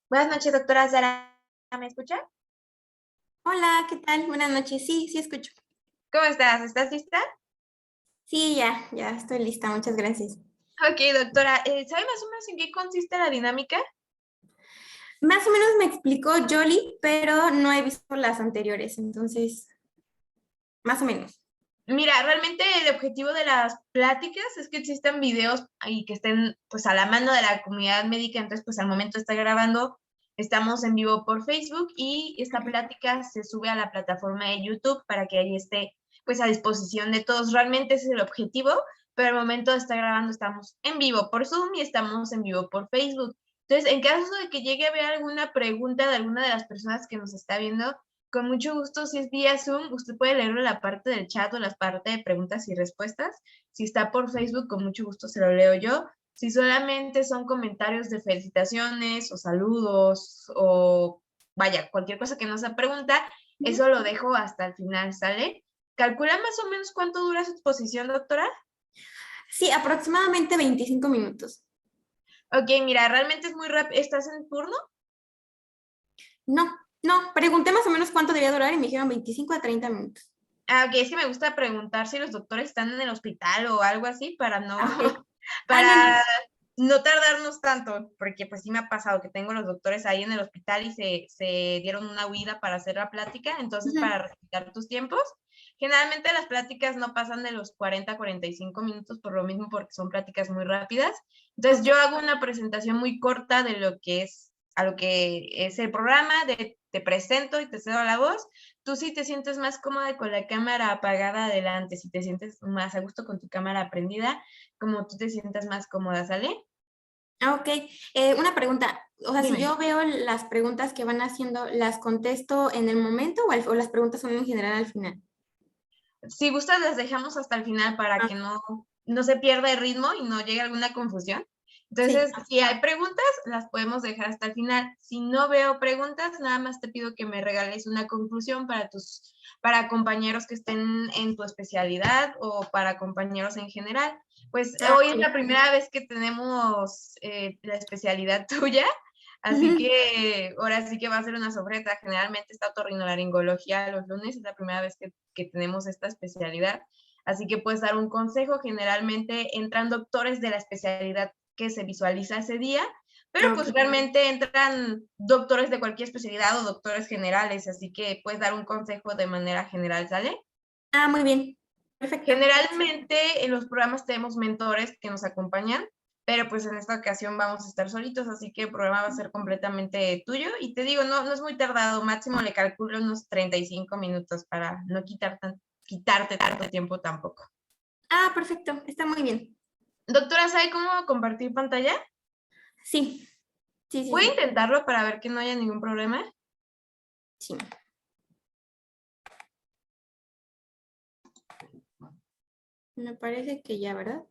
Buenas noches, doctora Sara. ¿Me escucha? Hola, ¿qué tal? Buenas noches. Sí, sí escucho. ¿Cómo estás? ¿Estás lista? Sí, ya estoy lista. Muchas gracias. Ok, doctora. ¿Sabe más o menos en qué consiste la dinámica? Más o menos me explicó Jolly, pero no he visto las anteriores, entonces, más o menos. Mira, realmente el objetivo de las pláticas es que existan videos y que estén pues a la mano de la comunidad médica. Entonces, pues al momento está grabando, estamos en vivo por Facebook y esta Ok. plática se sube a la plataforma de YouTube para que ahí esté pues a disposición de todos. Realmente ese es el objetivo, pero al momento de estar grabando estamos en vivo por Zoom y estamos en vivo por Facebook. Entonces, en caso de que llegue a haber alguna pregunta de alguna de las personas que nos está viendo, con mucho gusto, si es vía Zoom, usted puede leerlo en la parte del chat o en la parte de preguntas y respuestas. Si está por Facebook, con mucho gusto se lo leo yo. Si solamente son comentarios de felicitaciones o saludos o vaya, cualquier cosa que no sea pregunta, Ujú. eso lo dejo hasta el final, ¿sale? ¿Calcula más o menos cuánto dura su exposición, doctora? Sí, aproximadamente 25 minutos. Ok, mira, realmente es muy rápido. ¿Estás en turno? No, no, pregunté más o menos cuánto debía durar y me dijeron 25 a 30 minutos. Ah, ok, es que me gusta preguntar si los doctores están en el hospital o algo así para no, Ah, ok. Ah, no, no. para no tardarnos tanto, porque pues sí me ha pasado que tengo los doctores ahí en el hospital y se dieron una huida para hacer la plática. Entonces, Ujú. para respetar tus tiempos, generalmente las pláticas no pasan de los 40 a 45 minutos por lo mismo, porque son pláticas muy rápidas. Entonces, Ok. yo hago una presentación muy corta de lo que es a lo que es el programa, te presento y te cedo la voz. Tú sí te sientes más cómoda con la cámara apagada adelante, si te sientes más a gusto con tu cámara prendida, como tú te sientas más cómoda, ¿sale? Ah, ok. Una pregunta. O sea, si Dime. yo veo las preguntas que van haciendo, ¿las contesto en el momento o las preguntas son en general al final? Si gustas, las dejamos hasta el final para Ah, que no se pierda el ritmo y no llegue alguna confusión. sí. Entonces, si hay preguntas, las podemos dejar hasta el final. Si no veo preguntas, nada más te pido que me regales una conclusión para compañeros que estén en tu especialidad o para compañeros en general. Pues Ah, hoy es muy la primera vez que tenemos la especialidad tuya. Así bien. que ahora sí que va a ser una sorpresa. Generalmente está otorrinolaringología los lunes, es la primera vez que tenemos esta especialidad. Así que puedes dar un consejo. Generalmente entran doctores de la especialidad que se visualiza ese día, pero Ok. pues realmente entran doctores de cualquier especialidad o doctores generales, así que puedes dar un consejo de manera general, ¿sale? Ah, muy bien. Perfecto. Generalmente en los programas tenemos mentores que nos acompañan, pero pues en esta ocasión vamos a estar solitos, así que el programa va a ser completamente tuyo. Y te digo, no es muy tardado, máximo le calculo unos 35 minutos para no quitarte tanto tiempo tampoco. Ah, perfecto. Está muy bien. Doctora, ¿sabe cómo compartir pantalla? Sí, sí, Voy a sí. intentarlo para ver que no haya ningún problema. Sí. Me parece que ya, ¿verdad?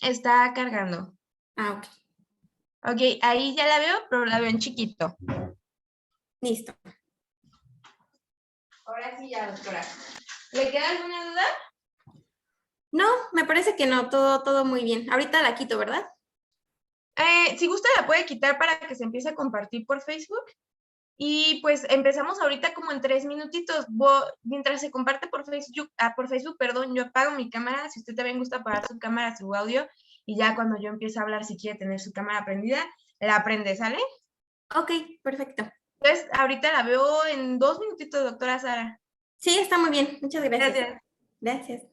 Está cargando. Ah, ok. Ok, ahí ya la veo, pero la veo en chiquito. Listo. Ahora sí ya, doctora. ¿Le queda alguna duda? No, me parece que no. Todo muy bien. Ahorita la quito, ¿verdad? Si gusta, la puede quitar para que se empiece a compartir por Facebook. Y pues empezamos ahorita como en 3 minutitos. Mientras se comparte por Facebook, perdón, yo apago mi cámara. Si usted también gusta apagar su cámara, su audio, y ya cuando yo empiece a hablar, si quiere tener su cámara prendida, la prende, ¿sale? Ok, perfecto. Entonces, ahorita la veo en 2 minutitos, doctora Sara. Sí, está muy bien. Muchas gracias. Gracias. Gracias.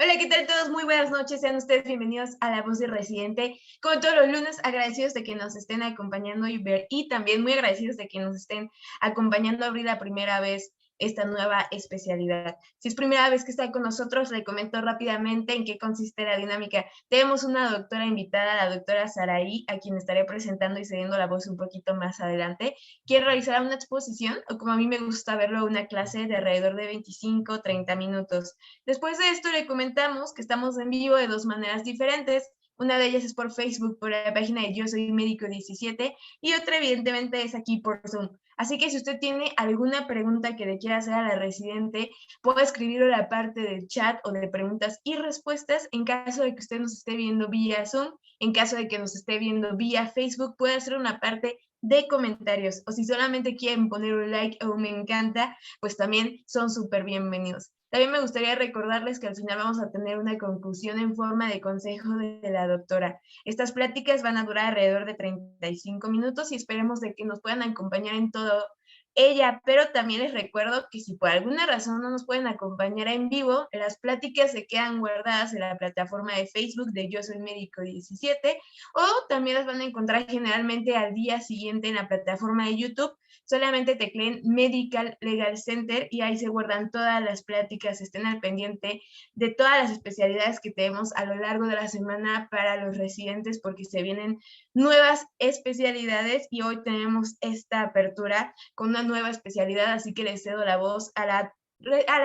Hola, ¿qué tal todos? Muy buenas noches, sean ustedes bienvenidos a La Voz del Residente. Como todos los lunes, agradecidos de que nos estén acompañando y también muy agradecidos de que nos estén acompañando a abrir la primera vez esta nueva especialidad. Si es primera vez que está con nosotros, le comento rápidamente en qué consiste la dinámica. Tenemos una doctora invitada, la doctora Saraí, a quien estaré presentando y cediendo la voz un poquito más adelante, quien realizará una exposición, o como a mí me gusta verlo, una clase de alrededor de 25-30 minutos. Después de esto le comentamos que estamos en vivo de dos maneras diferentes. Una de ellas es por Facebook, por la página de Yo Soy Médico 17, y otra evidentemente es aquí por Zoom. Así que si usted tiene alguna pregunta que le quiera hacer a la residente, puede escribirlo en la parte del chat o de preguntas y respuestas. En caso de que usted nos esté viendo vía Zoom, en caso de que nos esté viendo vía Facebook, puede hacer una parte de comentarios, o si solamente quieren poner un like o un me encanta, pues también son súper bienvenidos. También me gustaría recordarles que al final vamos a tener una conclusión en forma de consejo de la doctora. Estas pláticas van a durar alrededor de 35 minutos y esperemos de que nos puedan acompañar en todo ella, pero también les recuerdo que si por alguna razón no nos pueden acompañar en vivo, las pláticas se quedan guardadas en la plataforma de Facebook de Yo Soy Médico 17, o también las van a encontrar generalmente al día siguiente en la plataforma de YouTube. Solamente tecleen Medical Legal Center y ahí se guardan todas las pláticas. Estén al pendiente de todas las especialidades que tenemos a lo largo de la semana para los residentes, porque se vienen nuevas especialidades y hoy tenemos esta apertura con una nueva especialidad, así que le cedo la voz a la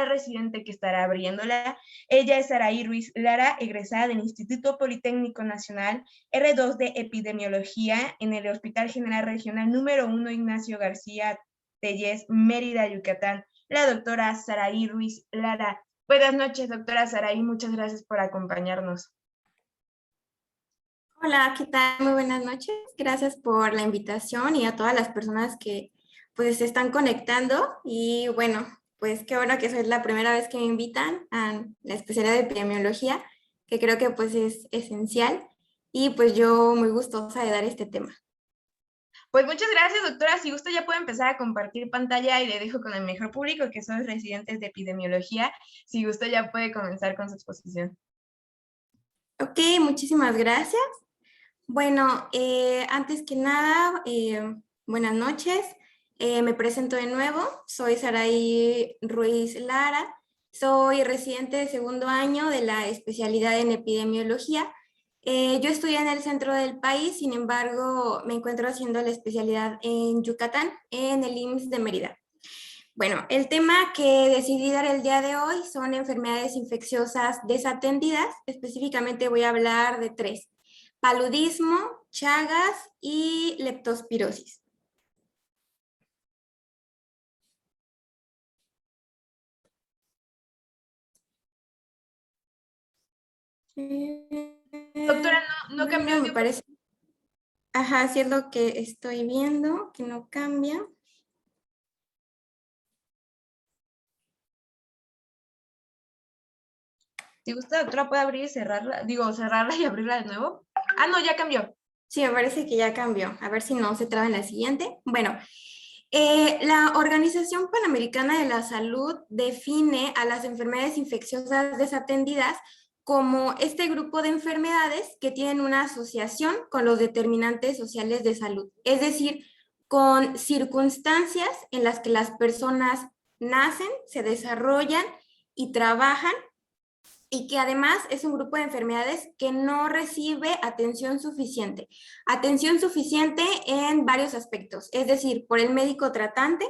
residente que estará abriéndola. Ella es Saraí Ruiz Lara, egresada del Instituto Politécnico Nacional, R2 de Epidemiología en el Hospital General Regional número 1 Ignacio García Tellez, Mérida, Yucatán. La doctora Saraí Ruiz Lara. Buenas noches, doctora Saraí, muchas gracias por acompañarnos. Hola, ¿qué tal? Muy buenas noches. Gracias por la invitación y a todas las personas que pues se están conectando. Y bueno, pues qué bueno que es la primera vez que me invitan a la especialidad de epidemiología, que creo que pues es esencial. Y pues yo muy gustosa de dar este tema. Pues muchas gracias, doctora. Si gusta ya puede empezar a compartir pantalla y le dejo con el mejor público, que son los residentes de epidemiología. Si gusta ya puede comenzar con su exposición. Ok, muchísimas gracias. Bueno, antes que nada, buenas noches. Me presento de nuevo. Soy Saraí Ruiz Lara. Soy residente de segundo año de la especialidad en epidemiología. Yo estudié en el centro del país, sin embargo, me encuentro haciendo la especialidad en Yucatán, en el IMSS de Mérida. Bueno, el tema que decidí dar el día de hoy son enfermedades infecciosas desatendidas. Específicamente voy a hablar de tres: paludismo, Chagas y leptospirosis. Doctora, no cambió Bueno, me de... parece. Ajá, sí es lo que estoy viendo, que no cambia. Si gusta, doctora, puede abrir y cerrarla. Digo, cerrarla y abrirla de nuevo. Ah, no, ya cambió. Sí, me parece que ya cambió. A ver si no se traba en la siguiente. Bueno, la Organización Panamericana de la Salud define a las enfermedades infecciosas desatendidas como este grupo de enfermedades que tienen una asociación con los determinantes sociales de salud, es decir, con circunstancias en las que las personas nacen, se desarrollan y trabajan, y que además es un grupo de enfermedades que no recibe atención suficiente. Atención suficiente en varios aspectos, es decir, por el médico tratante,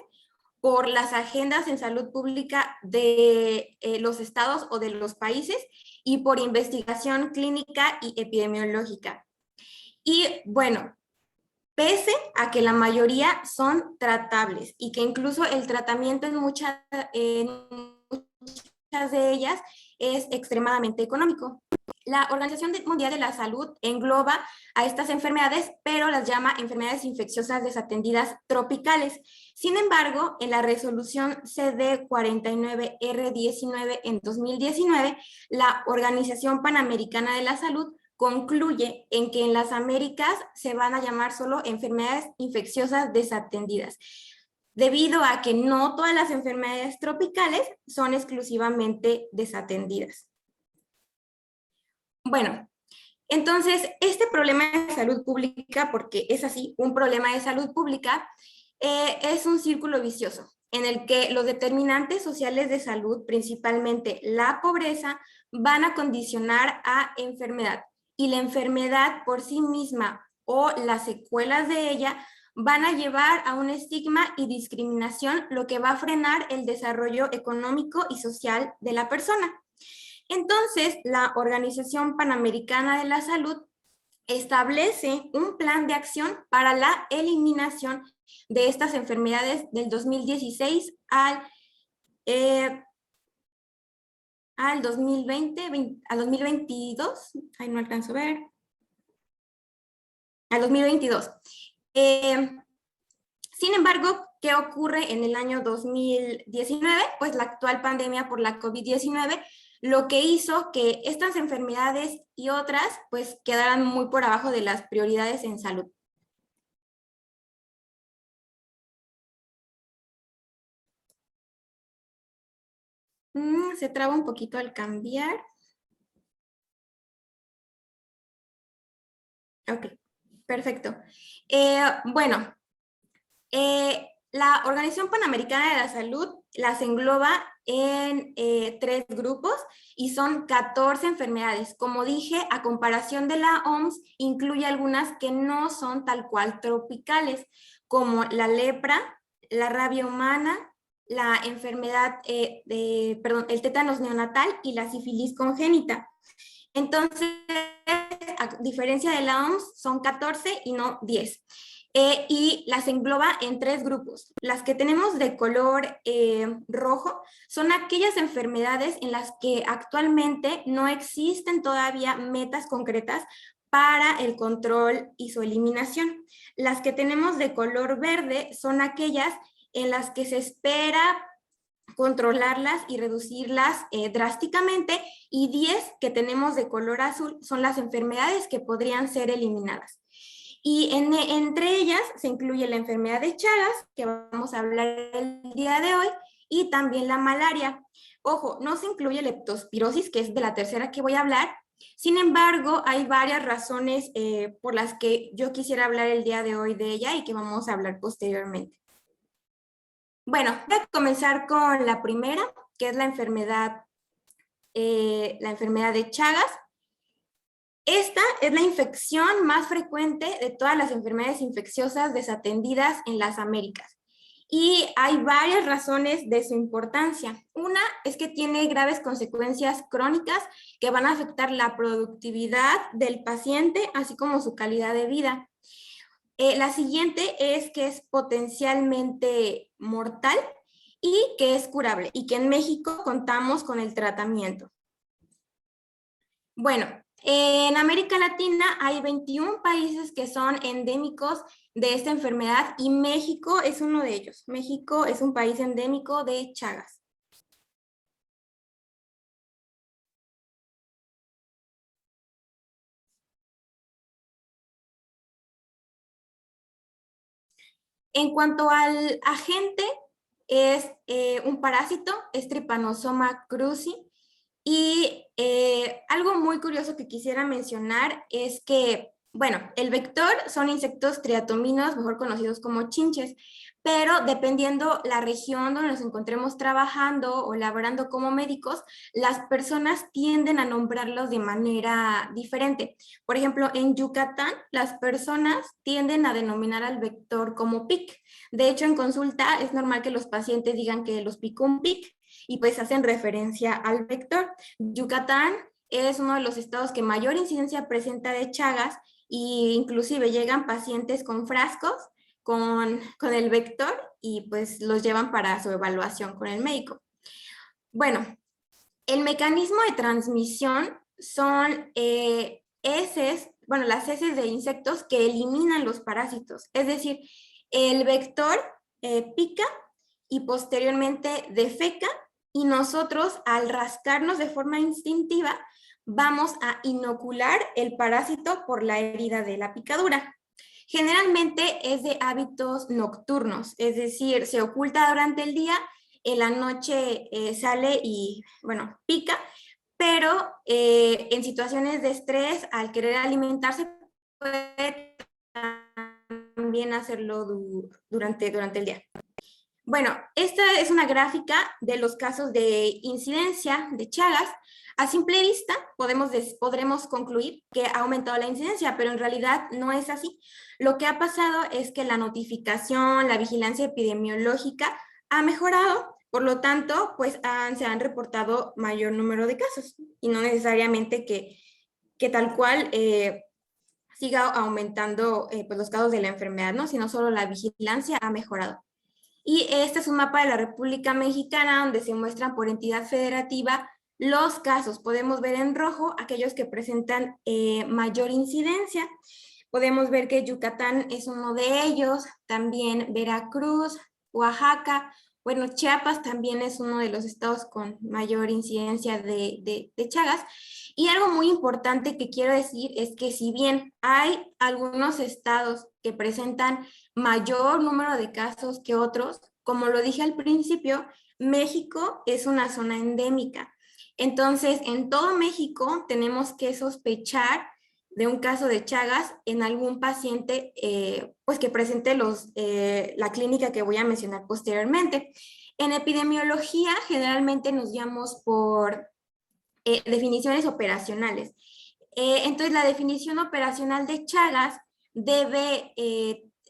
por las agendas en salud pública de los estados o de los países y por investigación clínica y epidemiológica. Y bueno, pese a que la mayoría son tratables y que incluso el tratamiento en muchas de ellas es extremadamente económico. La Organización Mundial de la Salud engloba a estas enfermedades, pero las llama enfermedades infecciosas desatendidas tropicales. Sin embargo, en la resolución CD 49R19 en 2019, la Organización Panamericana de la Salud concluye en que en las Américas se van a llamar solo enfermedades infecciosas desatendidas, debido a que no todas las enfermedades tropicales son exclusivamente desatendidas. Bueno, entonces este problema de salud pública, porque es así, un problema de salud pública, es un círculo vicioso en el que los determinantes sociales de salud, principalmente la pobreza, van a condicionar a enfermedad. Y la enfermedad por sí misma o las secuelas de ella van a llevar a un estigma y discriminación, lo que va a frenar el desarrollo económico y social de la persona. Entonces, la Organización Panamericana de la Salud establece un plan de acción para la eliminación de estas enfermedades del 2016 al 2022, ahí no alcanzo a ver, al 2022. Sin embargo, ¿qué ocurre en el año 2019? Pues la actual pandemia por la COVID-19 lo que hizo que estas enfermedades y otras pues quedaran muy por abajo de las prioridades en salud. Se traba un poquito al cambiar. Ok, perfecto. Bueno, la Organización Panamericana de la Salud las engloba en 3 grupos y son 14 enfermedades. Como dije, a comparación de la OMS, incluye algunas que no son tal cual tropicales, como la lepra, la rabia humana, la enfermedad, el tétanos neonatal y la sífilis congénita. Entonces, a diferencia de la OMS, son 14 y no 10. Y las engloba en 3 grupos. Las que tenemos de color rojo son aquellas enfermedades en las que actualmente no existen todavía metas concretas para el control y su eliminación. Las que tenemos de color verde son aquellas en las que se espera controlarlas y reducirlas drásticamente, y 10 que tenemos de color azul son las enfermedades que podrían ser eliminadas. Y entre ellas se incluye la enfermedad de Chagas, que vamos a hablar el día de hoy, y también la malaria. Ojo, no se incluye leptospirosis, que es de la tercera que voy a hablar. Sin embargo, hay varias razones por las que yo quisiera hablar el día de hoy de ella y que vamos a hablar posteriormente. Bueno, voy a comenzar con la primera, que es la enfermedad de Chagas. Esta es la infección más frecuente de todas las enfermedades infecciosas desatendidas en las Américas. Y hay varias razones de su importancia. Una es que tiene graves consecuencias crónicas que van a afectar la productividad del paciente, así como su calidad de vida. La siguiente es que es potencialmente mortal y que es curable, y que en México contamos con el tratamiento. Bueno, en América Latina hay 21 países que son endémicos de esta enfermedad y México es uno de ellos. México es un país endémico de Chagas. En cuanto al agente, es un parásito, es Trypanosoma cruzi. Y algo muy curioso que quisiera mencionar es que, bueno, el vector son insectos triatominos, mejor conocidos como chinches, pero dependiendo la región donde nos encontremos trabajando o laborando como médicos, las personas tienden a nombrarlos de manera diferente. Por ejemplo, en Yucatán, las personas tienden a denominar al vector como pic. De hecho, en consulta es normal que los pacientes digan que los picó un pic y pues hacen referencia al vector. Yucatán es uno de los estados que mayor incidencia presenta de Chagas, e inclusive llegan pacientes con frascos con el vector y pues los llevan para su evaluación con el médico. Bueno, el mecanismo de transmisión son heces, bueno, las heces de insectos que eliminan los parásitos. Es decir, el vector pica y posteriormente defeca, y nosotros al rascarnos de forma instintiva vamos a inocular el parásito por la herida de la picadura. Generalmente es de hábitos nocturnos, es decir, se oculta durante el día, en la noche sale y, bueno, pica, pero en situaciones de estrés, al querer alimentarse, puede también hacerlo durante el día. Bueno, esta es una gráfica de los casos de incidencia de Chagas. A simple vista podremos concluir que ha aumentado la incidencia, pero en realidad no es así. Lo que ha pasado es que la notificación, la vigilancia epidemiológica ha mejorado, por lo tanto, pues se han reportado mayor número de casos y no necesariamente que tal cual siga aumentando pues los casos de la enfermedad, ¿no? Sino solo la vigilancia ha mejorado. Y este es un mapa de la República Mexicana donde se muestran por entidad federativa los casos. Podemos ver en rojo aquellos que presentan mayor incidencia. Podemos ver que Yucatán es uno de ellos, también Veracruz, Oaxaca, bueno, Chiapas también es uno de los estados con mayor incidencia de Chagas. Y algo muy importante que quiero decir es que si bien hay algunos estados que presentan mayor número de casos que otros, como lo dije al principio, México es una zona endémica. Entonces, en todo México tenemos que sospechar de un caso de Chagas en algún paciente pues que presente la clínica que voy a mencionar posteriormente. En epidemiología generalmente nos guiamos por definiciones operacionales. Entonces la definición operacional de Chagas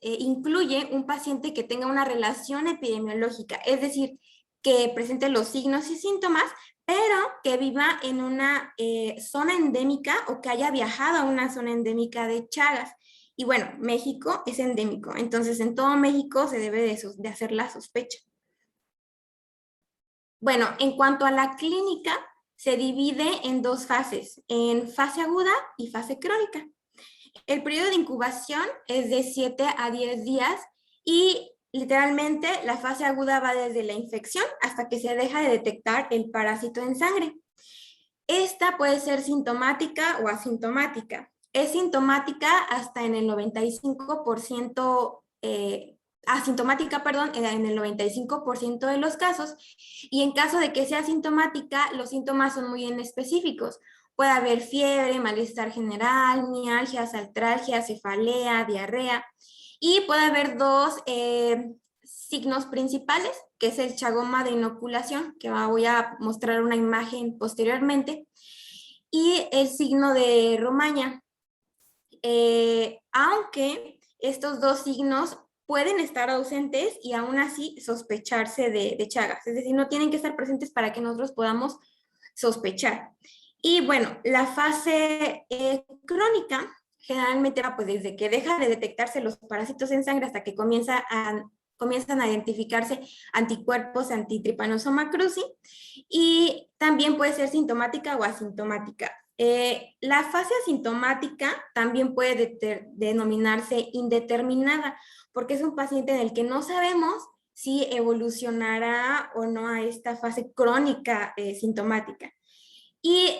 incluye un paciente que tenga una relación epidemiológica, es decir, que presente los signos y síntomas, pero que viva en una zona endémica o que haya viajado a una zona endémica de Chagas. Y bueno, México es endémico, entonces en todo México se debe de hacer la sospecha. Bueno, en cuanto a la clínica, se divide en dos fases, en fase aguda y fase crónica. El periodo de incubación es de 7 a 10 días y literalmente la fase aguda va desde la infección hasta que se deja de detectar el parásito en sangre. Esta puede ser sintomática o asintomática. Es sintomática hasta en el 95%, asintomática, perdón, en el 95% de los casos, y en caso de que sea asintomática, los síntomas son muy específicos. Puede haber fiebre, malestar general, mialgias, artralgia, cefalea, diarrea, y puede haber dos signos principales, que es el chagoma de inoculación, que voy a mostrar una imagen posteriormente, y el signo de Romaña. Aunque estos dos signos pueden estar ausentes y aún así sospecharse de Chagas, es decir, no tienen que estar presentes para que nosotros podamos sospechar. Y bueno, la fase crónica generalmente va pues desde que deja de detectarse los parásitos en sangre hasta que comienzan a identificarse anticuerpos anti-Trypanosoma cruzi, y también puede ser sintomática o asintomática. La fase asintomática también puede denominarse indeterminada, porque es un paciente en el que no sabemos si evolucionará o no a esta fase crónica sintomática. Y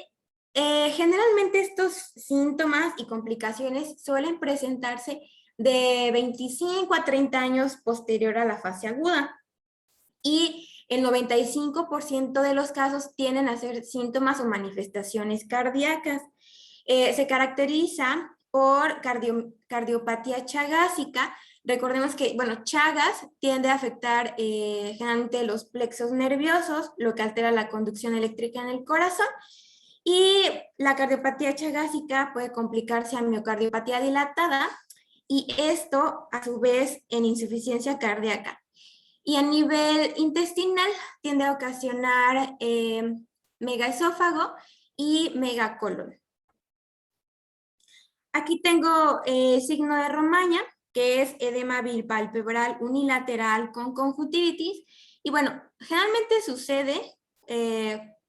generalmente estos síntomas y complicaciones suelen presentarse de 25 a 30 años posterior a la fase aguda. Y el 95% de los casos tienden a ser síntomas o manifestaciones cardíacas. Se caracteriza por cardiopatía chagásica. Recordemos que, bueno, Chagas tiende a afectar generalmente los plexos nerviosos, lo que altera la conducción eléctrica en el corazón. Y la cardiopatía chagásica puede complicarse a miocardiopatía dilatada, y esto, a su vez, en insuficiencia cardíaca. Y a nivel intestinal tiende a ocasionar megaesófago y megacolon. Aquí tengo signo de Romaña, que es edema bilpalpebral unilateral con conjuntivitis. Y bueno, generalmente sucede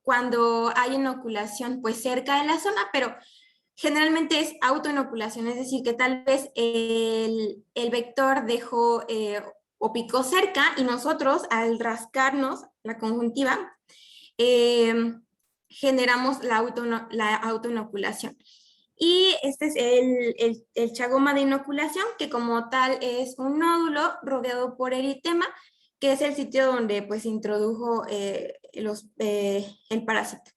cuando hay inoculación pues cerca de la zona, pero generalmente es autoinoculación, es decir, que tal vez el vector dejó o picó cerca y nosotros al rascarnos la conjuntiva generamos la autoinoculación. Y este es el chagoma de inoculación, que como tal es un nódulo rodeado por eritema, que es el sitio donde pues introdujo el parásito.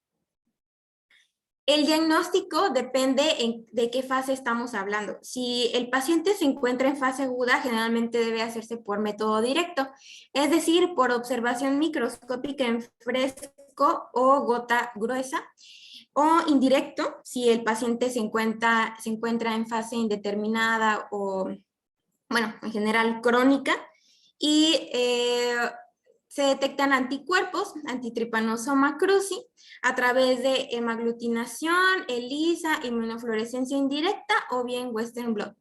El diagnóstico depende de qué fase estamos hablando. Si el paciente se encuentra en fase aguda, generalmente debe hacerse por método directo, es decir, por observación microscópica en fresco o gota gruesa, o indirecto, si el paciente se encuentra en fase indeterminada o, bueno, en general crónica, y se detectan anticuerpos, antitrypanosoma cruzi, a través de hemaglutinación, ELISA, inmunofluorescencia indirecta o bien Western blot.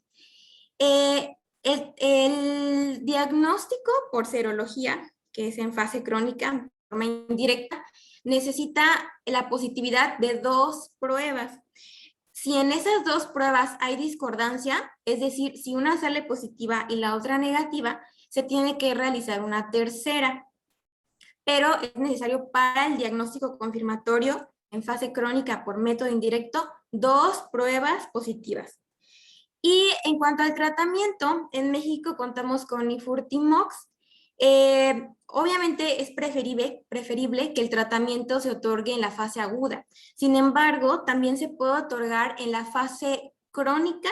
El diagnóstico por serología, que es en fase crónica, de forma indirecta, necesita la positividad de 2 pruebas. Si en esas 2 pruebas hay discordancia, es decir, si una sale positiva y la otra negativa, se tiene que realizar una tercera, pero es necesario para el diagnóstico confirmatorio en fase crónica por método indirecto 2 pruebas positivas. Y en cuanto al tratamiento, en México contamos con Ifurtimox. Obviamente es preferible que el tratamiento se otorgue en la fase aguda. Sin embargo, también se puede otorgar en la fase crónica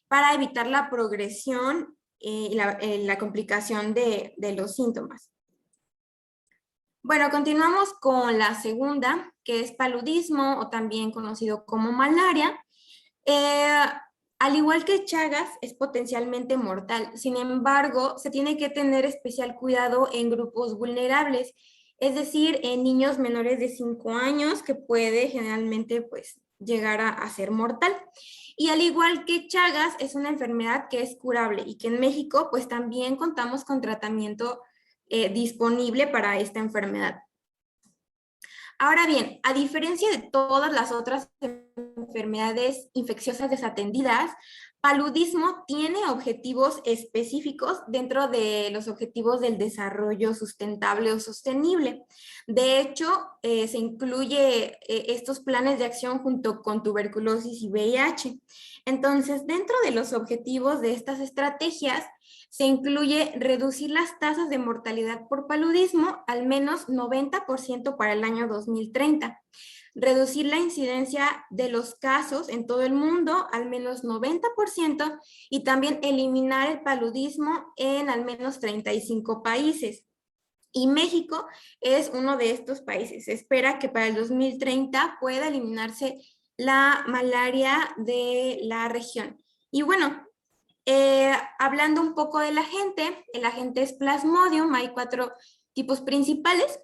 para evitar la progresión y la complicación de los síntomas. Bueno, continuamos con la segunda, que es paludismo o también conocido como malaria. Al igual que Chagas, es potencialmente mortal. Sin embargo, se tiene que tener especial cuidado en grupos vulnerables, es decir, en niños menores de 5 años, que puede generalmente pues, llegar a ser mortal. Y al igual que Chagas, es una enfermedad que es curable y que en México pues también contamos con tratamiento disponible para esta enfermedad. Ahora bien, a diferencia de todas las otras enfermedades infecciosas desatendidas, paludismo tiene objetivos específicos dentro de los objetivos del desarrollo sustentable o sostenible. De hecho, se incluye estos planes de acción junto con tuberculosis y VIH. Entonces, dentro de los objetivos de estas estrategias, se incluye reducir las tasas de mortalidad por paludismo al menos 90% para el año 2030, reducir la incidencia de los casos en todo el mundo al menos 90% y también eliminar el paludismo en al menos 35 países. Y México es uno de estos países. Se espera que para el 2030 pueda eliminarse la malaria de la región. Y bueno, hablando un poco del agente, el agente es Plasmodium, hay 4 tipos principales.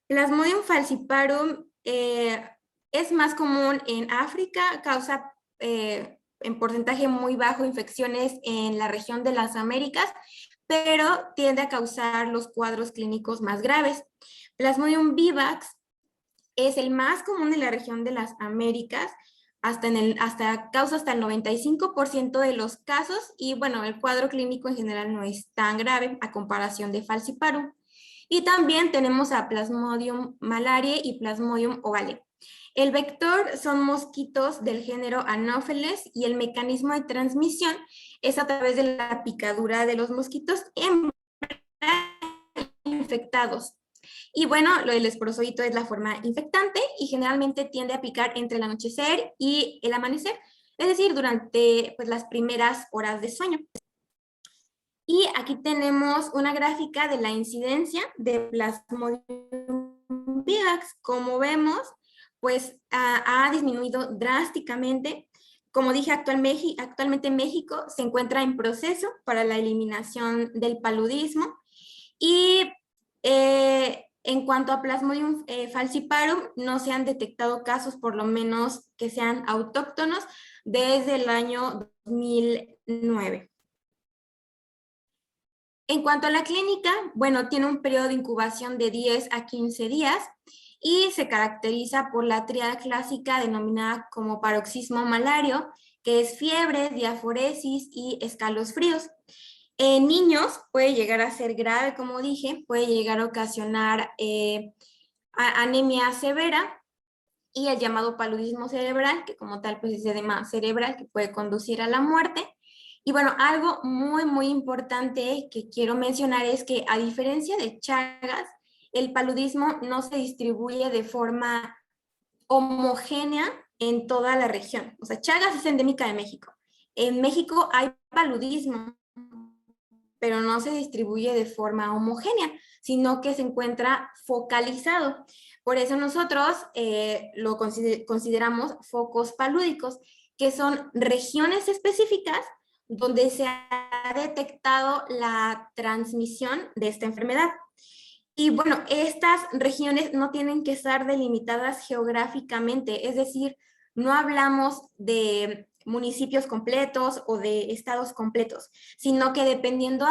Plasmodium falciparum es más común en África, causa en porcentaje muy bajo infecciones en la región de las Américas, pero tiende a causar los cuadros clínicos más graves. Plasmodium vivax es el más común en la región de las Américas, causa hasta el 95% de los casos y bueno, el cuadro clínico en general no es tan grave a comparación de falciparum. Y también tenemos a Plasmodium malariae y Plasmodium ovale. El vector son mosquitos del género Anopheles y el mecanismo de transmisión es a través de la picadura de los mosquitos infectados. Y bueno, lo del esporozoito es la forma infectante y generalmente tiende a picar entre el anochecer y el amanecer, es decir, durante pues, las primeras horas de sueño. Y aquí tenemos una gráfica de la incidencia de Plasmodium vivax. Como vemos, pues ha disminuido drásticamente. Como dije, actualmente México se encuentra en proceso para la eliminación del paludismo. Y en cuanto a Plasmodium falciparum, no se han detectado casos, por lo menos que sean autóctonos, desde el año 2009. En cuanto a la clínica, bueno, tiene un periodo de incubación de 10 a 15 días y se caracteriza por la tríada clásica denominada como paroxismo malario, que es fiebre, diaforesis y escalofríos. En niños puede llegar a ser grave, como dije, puede llegar a ocasionar anemia severa y el llamado paludismo cerebral, que como tal pues es edema cerebral que puede conducir a la muerte. Y bueno, algo muy importante que quiero mencionar es que a diferencia de Chagas, el paludismo no se distribuye de forma homogénea en toda la región. O sea, Chagas es endémica de México. En México hay paludismo, pero no se distribuye de forma homogénea, sino que se encuentra focalizado. Por eso nosotros lo consideramos focos palúdicos, que son regiones específicas donde se ha detectado la transmisión de esta enfermedad. Y bueno, estas regiones no tienen que estar delimitadas geográficamente, es decir, no hablamos de municipios completos o de estados completos, sino que dependiendo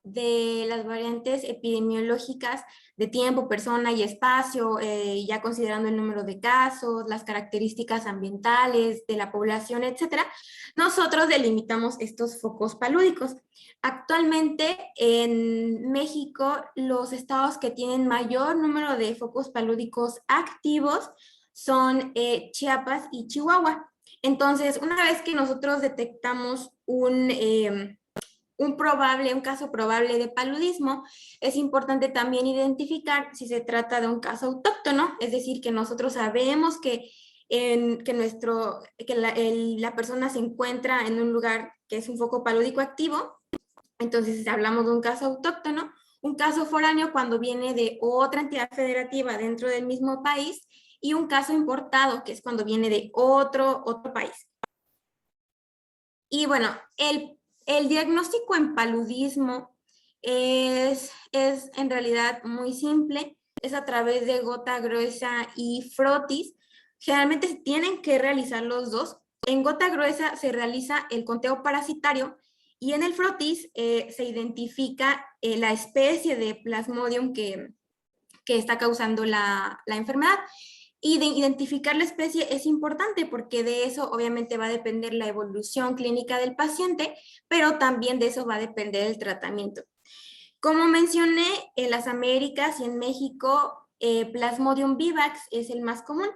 de las variantes epidemiológicas de tiempo, persona y espacio, ya considerando el número de casos, las características ambientales de la población, etcétera, nosotros delimitamos estos focos palúdicos. Actualmente en México, los estados que tienen mayor número de focos palúdicos activos son Chiapas y Chihuahua. Entonces, una vez que nosotros detectamos un caso probable de paludismo, es importante también identificar si se trata de un caso autóctono, es decir, que nosotros sabemos que la persona se encuentra en un lugar que es un foco palúdico activo. Entonces, hablamos de un caso autóctono, un caso foráneo cuando viene de otra entidad federativa dentro del mismo país, y un caso importado, que es cuando viene de otro país. Y bueno, el diagnóstico en paludismo es en realidad muy simple, es a través de gota gruesa y frotis. Generalmente se tienen que realizar los dos. En gota gruesa se realiza el conteo parasitario y en el frotis se identifica la especie de Plasmodium que está causando la enfermedad. Y de identificar la especie es importante porque de eso obviamente va a depender la evolución clínica del paciente, pero también de eso va a depender el tratamiento. Como mencioné, en las Américas y en México, Plasmodium vivax es el más común.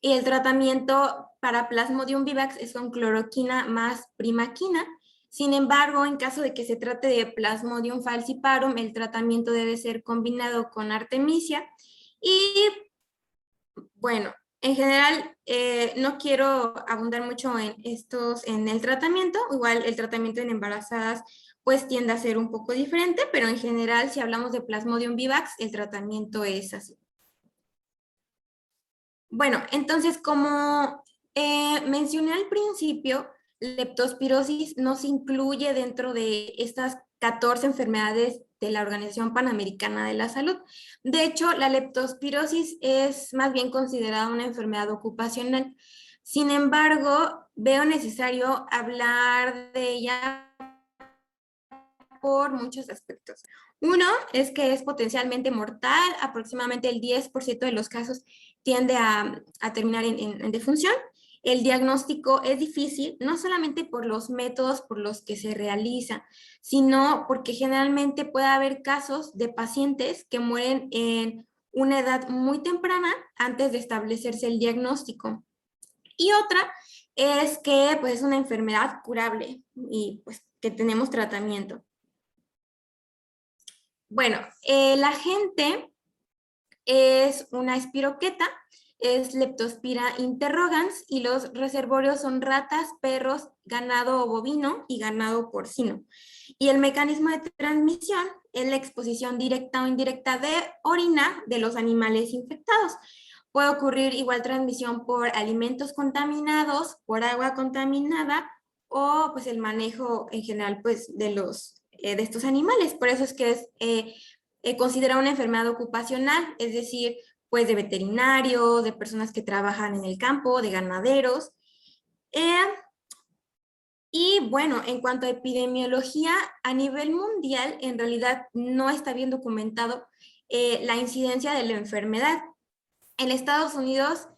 Y el tratamiento para Plasmodium vivax es con cloroquina más primaquina. Sin embargo, en caso de que se trate de Plasmodium falciparum, el tratamiento debe ser combinado con artemisia. Y bueno, en general, no quiero abundar mucho en el tratamiento. Igual el tratamiento en embarazadas pues tiende a ser un poco diferente, pero en general, si hablamos de Plasmodium vivax, el tratamiento es así. Bueno, entonces, como mencioné al principio, leptospirosis no se incluye dentro de estas 14 enfermedades de la Organización Panamericana de la Salud. De hecho, la leptospirosis es más bien considerada una enfermedad ocupacional. Sin embargo, veo necesario hablar de ella por muchos aspectos. Uno es que es potencialmente mortal, aproximadamente el 10% de los casos tiende a terminar en defunción. El diagnóstico es difícil, no solamente por los métodos por los que se realiza, sino porque generalmente puede haber casos de pacientes que mueren en una edad muy temprana antes de establecerse el diagnóstico. Y otra es que pues, es una enfermedad curable y pues que tenemos tratamiento. Bueno, el agente es una espiroqueta, es Leptospira interrogans, y los reservorios son ratas, perros, ganado bovino y ganado porcino. Y el mecanismo de transmisión es la exposición directa o indirecta de orina de los animales infectados. Puede ocurrir igual transmisión por alimentos contaminados, por agua contaminada o pues el manejo en general pues de estos animales. Por eso es que es considerada una enfermedad ocupacional, es decir, pues de veterinarios, de personas que trabajan en el campo, de ganaderos. Y bueno, en cuanto a epidemiología, a nivel mundial, en realidad no está bien documentado la incidencia de la enfermedad. En Estados Unidos,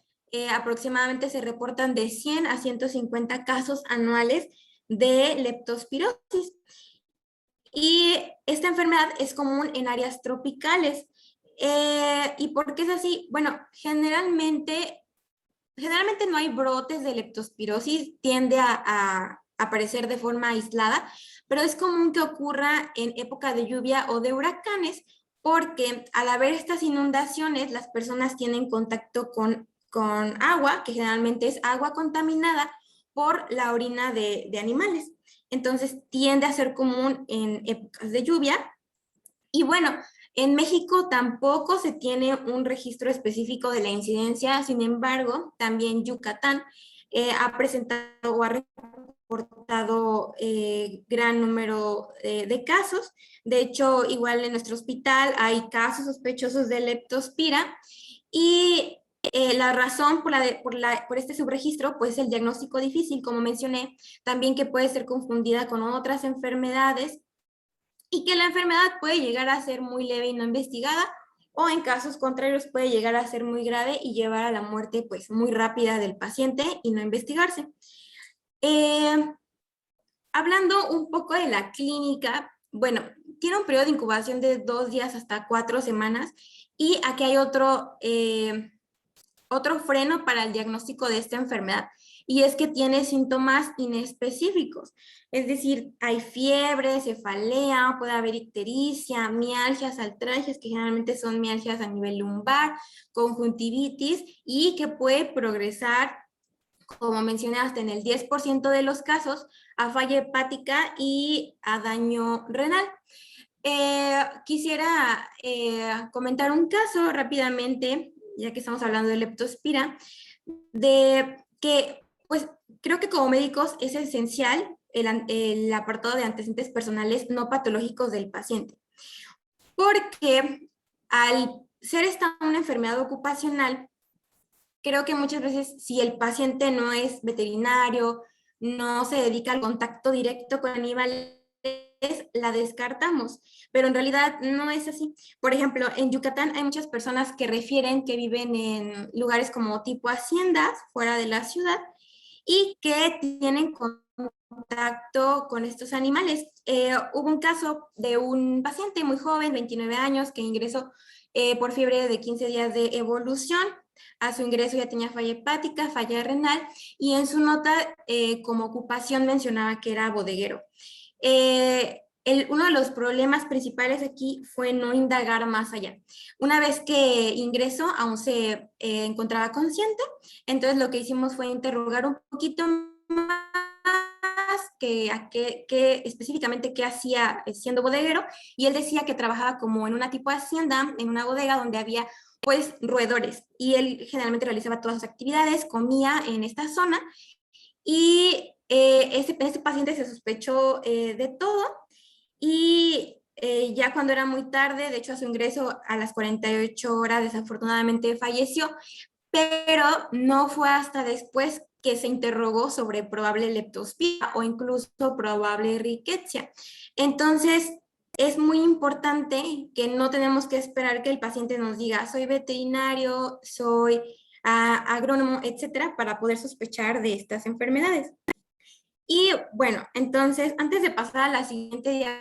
aproximadamente se reportan de 100 a 150 casos anuales de leptospirosis. Y esta enfermedad es común en áreas tropicales. ¿Y por qué es así? Bueno, generalmente no hay brotes de leptospirosis, tiende a aparecer de forma aislada, pero es común que ocurra en época de lluvia o de huracanes, porque al haber estas inundaciones, las personas tienen contacto con con agua, que generalmente es agua contaminada por la orina de animales. Entonces tiende a ser común en épocas de lluvia. Y bueno, en México tampoco se tiene un registro específico de la incidencia, sin embargo, también Yucatán ha presentado o ha reportado gran número de casos. De hecho, igual en nuestro hospital hay casos sospechosos de leptospira y la razón por este subregistro, pues el diagnóstico difícil, como mencioné, también que puede ser confundida con otras enfermedades y que la enfermedad puede llegar a ser muy leve y no investigada, o en casos contrarios puede llegar a ser muy grave y llevar a la muerte pues muy rápida del paciente y no investigarse. Eh, Hablando un poco de la clínica, bueno, tiene un periodo de incubación de 2 días hasta 4 semanas y aquí hay otro freno para el diagnóstico de esta enfermedad y es que tiene síntomas inespecíficos. Es decir, hay fiebre, cefalea, puede haber ictericia, mialgias, artralgias, que generalmente son mialgias a nivel lumbar, conjuntivitis y que puede progresar, como mencioné, hasta en el 10% de los casos a falla hepática y a daño renal. Quisiera comentar un caso rápidamente, ya que estamos hablando de leptospira, de que, pues, creo que como médicos es esencial el apartado de antecedentes personales no patológicos del paciente, porque al ser esta una enfermedad ocupacional, creo que muchas veces si el paciente no es veterinario, no se dedica al contacto directo con animales, la descartamos, pero en realidad no es así. Por ejemplo, en Yucatán hay muchas personas que refieren que viven en lugares como tipo haciendas, fuera de la ciudad, y que tienen contacto con estos animales. Hubo un caso de un paciente muy joven, 29 años, que ingresó por fiebre de 15 días de evolución. A su ingreso ya tenía falla hepática, falla renal, y en su nota como ocupación mencionaba que era bodeguero. Uno de los problemas principales aquí fue no indagar más allá. Una vez que ingresó, aún se encontraba consciente, entonces lo que hicimos fue interrogar un poquito más específicamente qué hacía siendo bodeguero, y él decía que trabajaba como en una tipo de hacienda, en una bodega donde había pues roedores, y él generalmente realizaba todas sus actividades, comía en esta zona, y este paciente se sospechó de todo, y ya cuando era muy tarde, de hecho a su ingreso a las 48 horas desafortunadamente falleció, pero no fue hasta después que se interrogó sobre probable leptospira o incluso probable riqueza. Entonces, es muy importante que no tenemos que esperar que el paciente nos diga, soy veterinario, soy agrónomo, etcétera, para poder sospechar de estas enfermedades. Y bueno, entonces, antes de pasar a la siguiente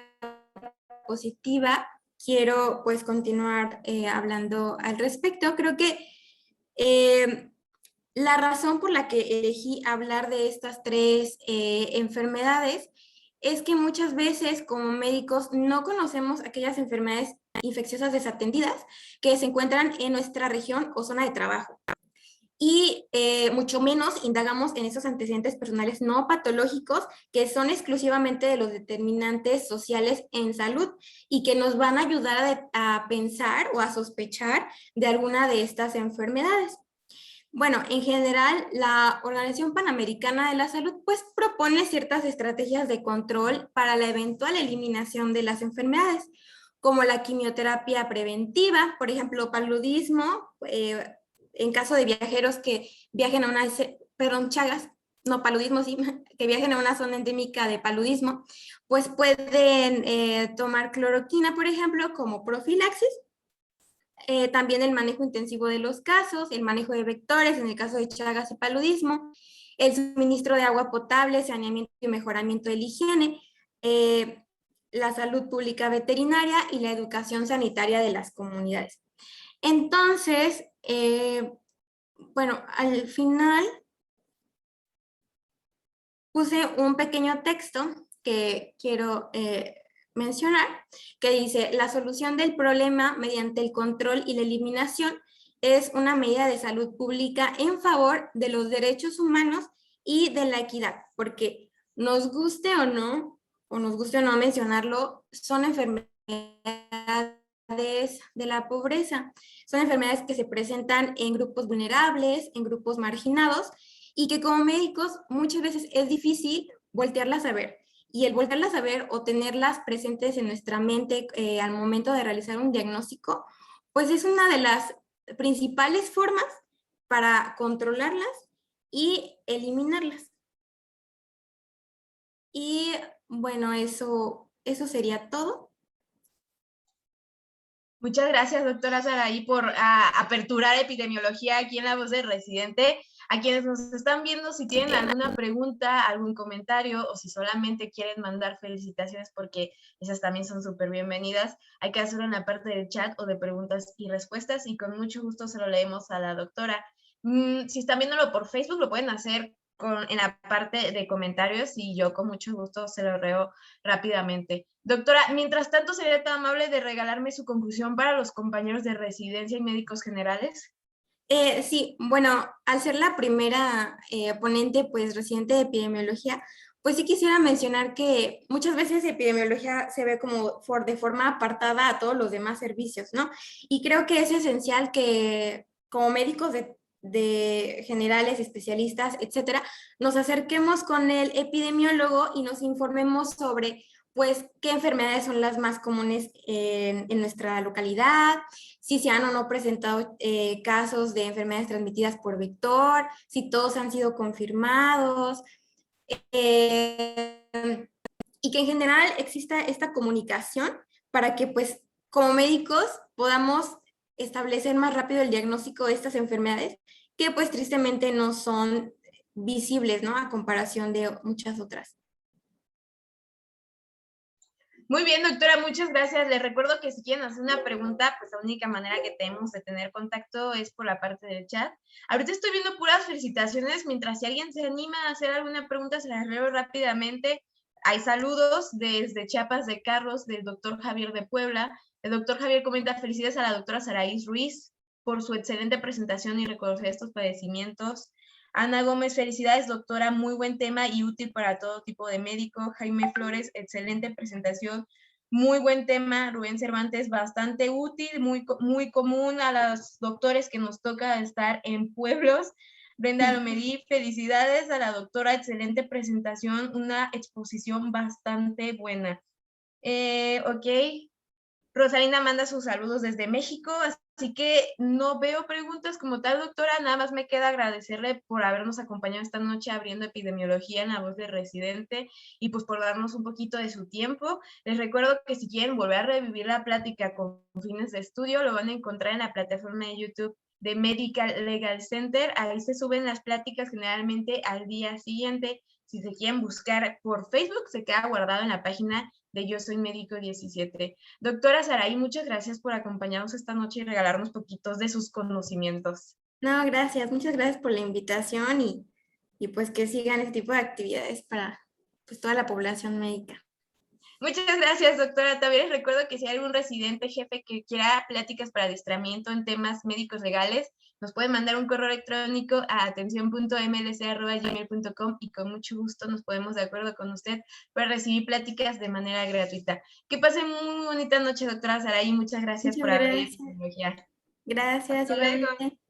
diapositiva, quiero pues continuar hablando al respecto. Creo que la razón por la que elegí hablar de estas tres enfermedades es que muchas veces como médicos no conocemos aquellas enfermedades infecciosas desatendidas que se encuentran en nuestra región o zona de trabajo. Y mucho menos indagamos en esos antecedentes personales no patológicos que son exclusivamente de los determinantes sociales en salud y que nos van a ayudar a pensar o a sospechar de alguna de estas enfermedades. Bueno, en general, la Organización Panamericana de la Salud pues propone ciertas estrategias de control para la eventual eliminación de las enfermedades, como la quimioterapia preventiva, por ejemplo, paludismo, en caso de viajeros que viajen a una, perdón, Chagas, no paludismo, sí, que viajen a una zona endémica de paludismo, pues pueden tomar cloroquina, por ejemplo, como profilaxis. También el manejo intensivo de los casos, el manejo de vectores en el caso de Chagas y paludismo, el suministro de agua potable, saneamiento y mejoramiento de la higiene, la salud pública veterinaria y la educación sanitaria de las comunidades. Entonces, bueno, al final puse un pequeño texto que quiero mencionar, que dice, la solución del problema mediante el control y la eliminación es una medida de salud pública en favor de los derechos humanos y de la equidad, porque nos guste o nos guste o no mencionarlo, son enfermedades de la pobreza. Son enfermedades que se presentan en grupos vulnerables, en grupos marginados, y que como médicos muchas veces es difícil voltearlas a ver. Y el voltearlas a ver o tenerlas presentes en nuestra mente al momento de realizar un diagnóstico, pues es una de las principales formas para controlarlas y eliminarlas. Y bueno, eso sería todo. Muchas gracias, doctora Saraí, por aperturar epidemiología aquí en La Voz del Residente. A quienes nos están viendo, si tienen alguna pregunta, algún comentario, o si solamente quieren mandar felicitaciones, porque esas también son súper bienvenidas, hay que hacerlo en la parte del chat o de preguntas y respuestas, y con mucho gusto se lo leemos a la doctora. Si están viéndolo por Facebook, lo pueden hacer en la parte de comentarios, y yo con mucho gusto se lo leo rápidamente. Doctora, mientras tanto, ¿sería tan amable de regalarme su conclusión para los compañeros de residencia y médicos generales? Sí, bueno, al ser la primera ponente, pues residente de epidemiología, pues sí quisiera mencionar que muchas veces epidemiología se ve como de forma apartada a todos los demás servicios, ¿no? Y creo que es esencial que como médicos de generales, especialistas, etcétera, nos acerquemos con el epidemiólogo y nos informemos sobre, pues, qué enfermedades son las más comunes en nuestra localidad, si se han o no presentado casos de enfermedades transmitidas por vector, si todos han sido confirmados, y que en general exista esta comunicación para que pues como médicos podamos establecer más rápido el diagnóstico de estas enfermedades que pues tristemente no son visibles, ¿no? A comparación de muchas otras. Muy bien, doctora, muchas gracias. Les recuerdo que si quieren hacer una pregunta, pues la única manera que tenemos de tener contacto es por la parte del chat. Ahorita estoy viendo puras felicitaciones, mientras si alguien se anima a hacer alguna pregunta, se las leo rápidamente. Hay saludos desde Chiapas de Carlos, del doctor Javier de Puebla. El doctor Javier comenta: felicidades a la doctora Saraís Ruiz por su excelente presentación y reconocer estos padecimientos. Ana Gómez, felicidades, doctora, muy buen tema y útil para todo tipo de médico. Jaime Flores, excelente presentación, muy buen tema. Rubén Cervantes, bastante útil, muy común a los doctores que nos toca estar en pueblos. Brenda Lomerí, felicidades a la doctora, excelente presentación, una exposición bastante buena. Ok, Rosalina manda sus saludos desde México, así que no veo preguntas como tal, doctora, nada más me queda agradecerle por habernos acompañado esta noche abriendo epidemiología en La Voz del Residente y pues por darnos un poquito de su tiempo. Les recuerdo que si quieren volver a revivir la plática con fines de estudio, lo van a encontrar en la plataforma de YouTube de Medical Legal Center. Ahí se suben las pláticas generalmente al día siguiente. Si se quieren buscar por Facebook, se queda guardado en la página de Yo Soy Médico 17. Doctora Saraí, muchas gracias por acompañarnos esta noche y regalarnos poquitos de sus conocimientos. No, gracias, muchas gracias por la invitación y pues que sigan este tipo de actividades para pues, toda la población médica. Muchas gracias, doctora. También les recuerdo que si hay algún residente jefe que quiera pláticas para adiestramiento en temas médicos legales, nos puede mandar un correo electrónico a atención.mlc@gmail.com y con mucho gusto nos podemos de acuerdo con usted para recibir pláticas de manera gratuita. Que pasen muy bonita noche, doctora Saraí. Muchas gracias Muchas por hablar de gracias. epidemiología. Gracias, Hasta luego. igualmente.